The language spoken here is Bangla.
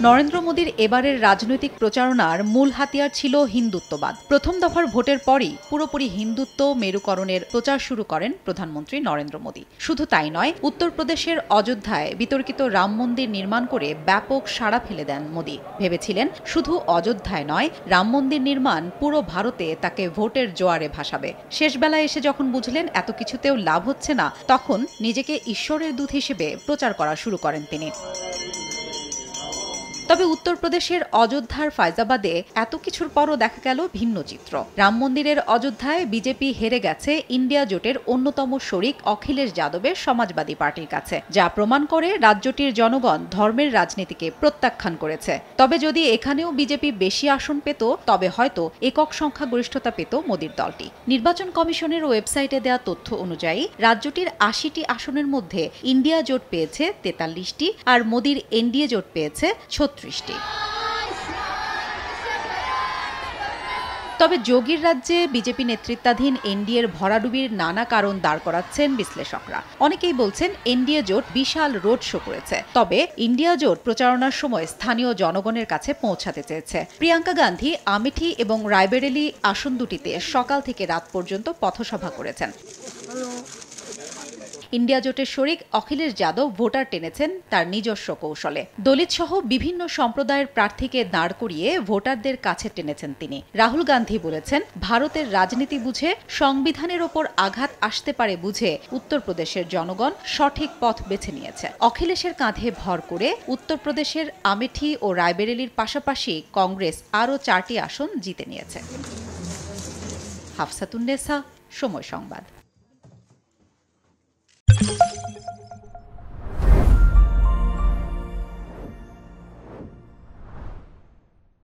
নরেন্দ্র মোদীর এবারের রাজনৈতিক প্রচারণার মূল হাতিয়ার ছিল হিন্দুত্ববাদ। প্রথম দফার ভোটের পরই পুরোপুরি হিন্দুত্ব মেরুকরণের প্রচার শুরু করেন প্রধানমন্ত্রী নরেন্দ্র মোদী। শুধু তাই নয়, উত্তরপ্রদেশের অযোধ্যায় বিতর্কিত রাম মন্দির নির্মাণ করে ব্যাপক সাড়া ফেলে দেন মোদী। ভেবেছিলেন শুধু অযোধ্যায় নয়, রাম মন্দির নির্মাণ পুরো ভারতে তাকে ভোটের জোয়ারে ভাসাবে। শেষবেলায় এসে যখন বুঝলেন এত কিছুতেও লাভ হচ্ছে না, তখন নিজেকে ঈশ্বরের দূত হিসেবে প্রচার করা শুরু করেন তিনি। তবে উত্তরপ্রদেশের অযোধ্যার ফায়জাবাদে এত কিছুর পরও দেখা গেল ভিন্ন চিত্র। রাম মন্দিরের অযোধ্যায় বিজেপি হেরে গেছে ইন্ডিয়া জোটের অন্যতম শরিক অখিলেশ যাদবের সমাজবাদী পার্টির কাছে, যা প্রমাণ করে রাজ্যটির জনগণ ধর্মের রাজনীতিকে প্রত্যাখ্যান করেছে। তবে যদি এখানেও বিজেপি বেশি আসন পেত, তবে হয়তো একক সংখ্যাগরিষ্ঠতা পেত মোদীর দলটি। নির্বাচন কমিশনের ওয়েবসাইটে দেওয়া তথ্য অনুযায়ী রাজ্যটির ৮০টি আসনের মধ্যে ইন্ডিয়া জোট পেয়েছে ৪৩টি, আর মোদীর এনডিএ জোট পেয়েছে ৩৬টি। তবে যোগীর রাজ্যে বিজেপি নেতৃত্বাধীন এনডিএর ভরাডুবির নানা কারণ দাঁড় করাচ্ছেন বিশ্লেষকরা। অনেকেই বলছেন এনডিএ জোট বিশাল রোড শো করেছে, তবে ইন্ডিয়া জোট প্রচারণার সময় স্থানীয় জনগণের কাছে পৌঁছাতে চেয়েছে। প্রিয়াঙ্কা গান্ধী আমেঠি এবং রায়বেরেলি আসন দুটিতে সকাল থেকে রাত পর্যন্ত পথসভা করেছেন। ইন্ডিয়া জোটের শরিক অখিলেশ যাদব ভোটার টেনেছেন তার নিজস্ব কৌশলে। দলিত সহ বিভিন্ন সম্প্রদায়ের প্রার্থীকে দাঁড় করিয়ে ভোটারদের কাছে টেনেছেন তিনি। রাহুল গান্ধী বলেছেন, ভারতের রাজনীতি বুঝে, সংবিধানের ওপর আঘাত আসতে পারে বুঝে উত্তরপ্রদেশের জনগণ সঠিক পথ বেছে নিয়েছে। অখিলেশের কাঁধে ভর করে উত্তরপ্রদেশের আমেঠি ও রায়বেরেলির পাশাপাশি কংগ্রেস আরও 4টি আসন জিতে নিয়েছে। হাফসাতুন্নেসা, সময় সংবাদ।